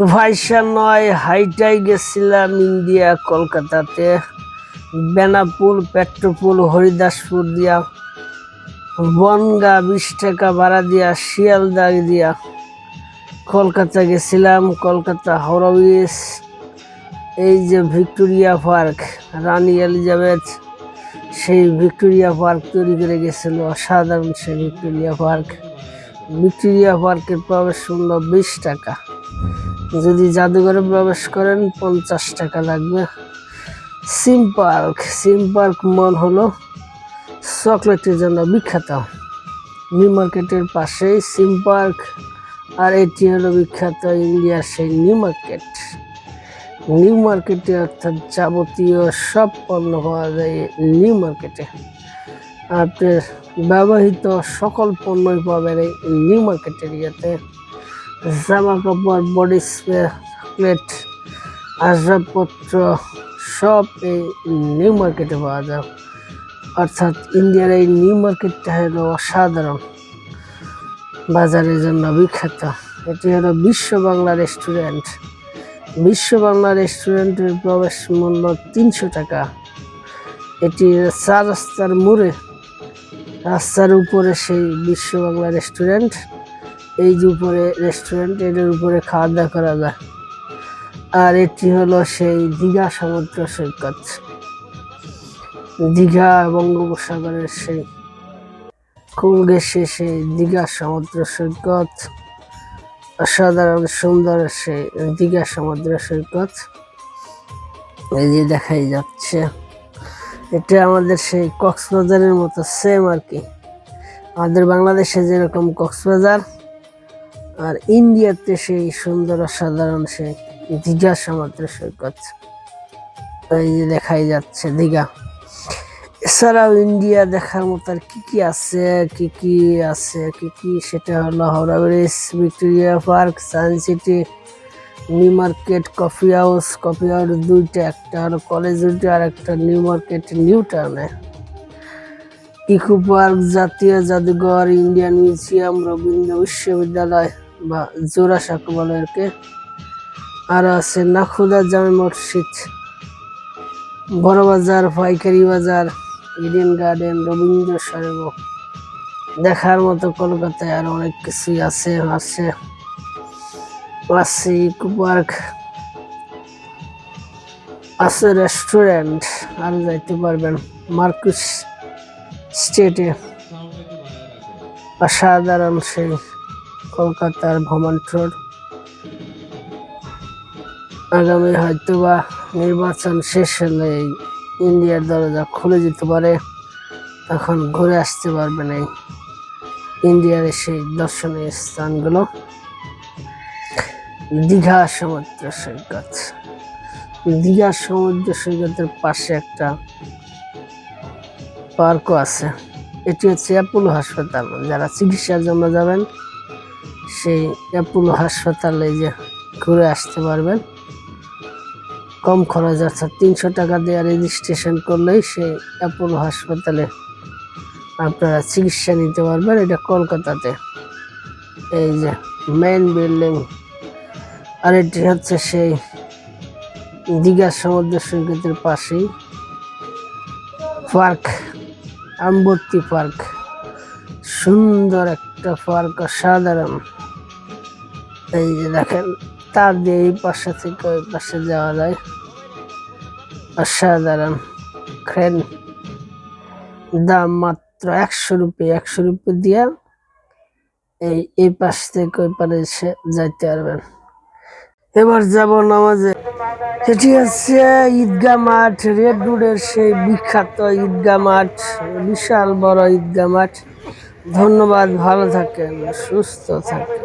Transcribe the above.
ভাইসা নয় হাইটাই গেছিলাম ইন্ডিয়া কলকাতাতে। বেনাপুল পেট্রোপুল হরিদাসপুর দিয়া বনগা 20 টাকা ভাড়া দিয়া শিয়ালদা দিয়া কলকাতা গেছিলাম। কলকাতা হাওড়া ব্রিজ, এই যে ভিক্টোরিয়া পার্ক, রানী এলিজাবেথ সেই ভিক্টোরিয়া পার্ক তৈরি করে গেছিল। অসাধারণ সেই ভিক্টোরিয়া পার্ক। ভিক্টোরিয়া পার্কের প্রবেশ মূল্য 20 টাকা। যদি জাদুঘরে প্রবেশ করেন 50 টাকা লাগবে। সিম পার্ক মল হলো চকলেটের জন্য বিখ্যাত। নিউ মার্কেটের পাশেই সিম পার্ক, আর এটি হলো বিখ্যাত ইন্ডিয়ার সেই নিউ মার্কেট। নিউ মার্কেটে অর্থাৎ যাবতীয় সব পণ্য পাওয়া যায় নিউ মার্কেটে। আপনার ব্যবহৃত সকল পণ্যই পাবেন এই নিউ মার্কেট এরিয়াতে। জামা কাপড়, বডি স্প্রে, চকলেট, আসবাবপত্র সব এই নিউ মার্কেটে পাওয়া যায়। অর্থাৎ ইন্ডিয়ার এই নিউ মার্কেটটা হলো অসাধারণ, বাজারের জন্য বিখ্যাত। এটি হলো বিশ্ব বাংলা রেস্টুরেন্ট। বিশ্ব বাংলা রেস্টুরেন্টের প্রবেশ মূল্য 300 টাকা। এটি 4 রাস্তার মোড়ে, রাস্তার উপরে সেই বিশ্ব বাংলা রেস্টুরেন্ট। এই যে উপরে রেস্টুরেন্ট, এটার উপরে খাওয়া দাওয়া করা যায়। আর এটি হলো সেই দীঘা সমুদ্র সৈকত। দীঘা বঙ্গোপসাগরের সেই কোল ঘেঁষে সেই দীঘা সমুদ্র সৈকত, অসাধারণ সুন্দর সেই দীঘা সমুদ্র সৈকত। এই যে দেখাই যাচ্ছে, এটা আমাদের সেই কক্সবাজারের মতো সেম আর কি। আমাদের বাংলাদেশে যেরকম কক্সবাজার, আর ইন্ডিয়াতে সেই সুন্দর অসাধারণ সেই দীঘা সমুদ্র সৈকত। এই যে দেখাই যাচ্ছে দীঘা। এছাড়াও ইন্ডিয়া দেখার মতো আর কি আছে সেটা হলো Howrah bridge, Victoria park, science city, new market, coffee house দুইটা, একটা হলো কলেজ রোডে আর একটা নিউ মার্কেট নিউ টাউনে। ইকো পার্ক, জাতীয় জাদুঘর, ইন্ডিয়ান মিউজিয়াম, রবীন্দ্র বিশ্ববিদ্যালয় বা জোড়াসাঁকো বলে এরকে। আর আছে নাখোদা জামে মসজিদ, বড় বাজার, পাইকারি বাজার, ইডেন গার্ডেন, রবীন্দ্র সরোবর। দেখার মতো কলকাতায় আর অনেক কিছুই আছে। ইকো পার্ক আছে, রেস্টুরেন্ট, আর যাইতে পারবেন মার্কুস স্টেটে। অসাধারণ সেই কলকাতার ভ্রমণ ট্যুর। আগামী হয়তোবা নির্বাচন শেষ হলে এই ইন্ডিয়ার দরজা খুলে যেতে পারে, তখন ঘুরে আসতে পারবেন এই ইন্ডিয়ার সেই দর্শনীয় স্থানগুলো। দীঘা সমুদ্র সৈকত, দীঘা সমুদ্র সৈকতের পাশে একটা পার্কও আছে। এটি হচ্ছে অ্যাপোলো হাসপাতাল। যারা চিকিৎসার জন্য যাবেন সেই অ্যাপোলো হাসপাতালে যে ঘুরে আসতে পারবেন কম খরচ, অর্থাৎ 300 টাকা দিয়ে রেজিস্ট্রেশন করলেই সেই অ্যাপোলো হাসপাতালে আপনারা চিকিৎসা নিতে পারবেন। এটা কলকাতাতে, এই যে মেইন বিল্ডিং। আর এটি হচ্ছে সেই দীঘা সমুদ্র সৈকতের পাশেই পার্ক, আমবর্তী পার্ক। সুন্দর একটা পার্ক, অসাধারণ। এই যে দেখেন, তার দিয়ে এই পাশে থেকে ওই পাশে যাওয়া যায়। অসাধারণ। ট্রেন দাম মাত্র 100 রুপিয়া। 100 রুপি দিয়া এই পাশ থেকে ওই পারে যাইতে পারবেন। এবার যাব নামাজে। এটি হচ্ছে ঈদগাহ মাঠ, রেড রোডের সেই বিখ্যাত ঈদগাহ মাঠ, বিশাল বড় ঈদগাহ মাঠ। ধন্যবাদ, ভালো থাকেন, সুস্থ থাকেন।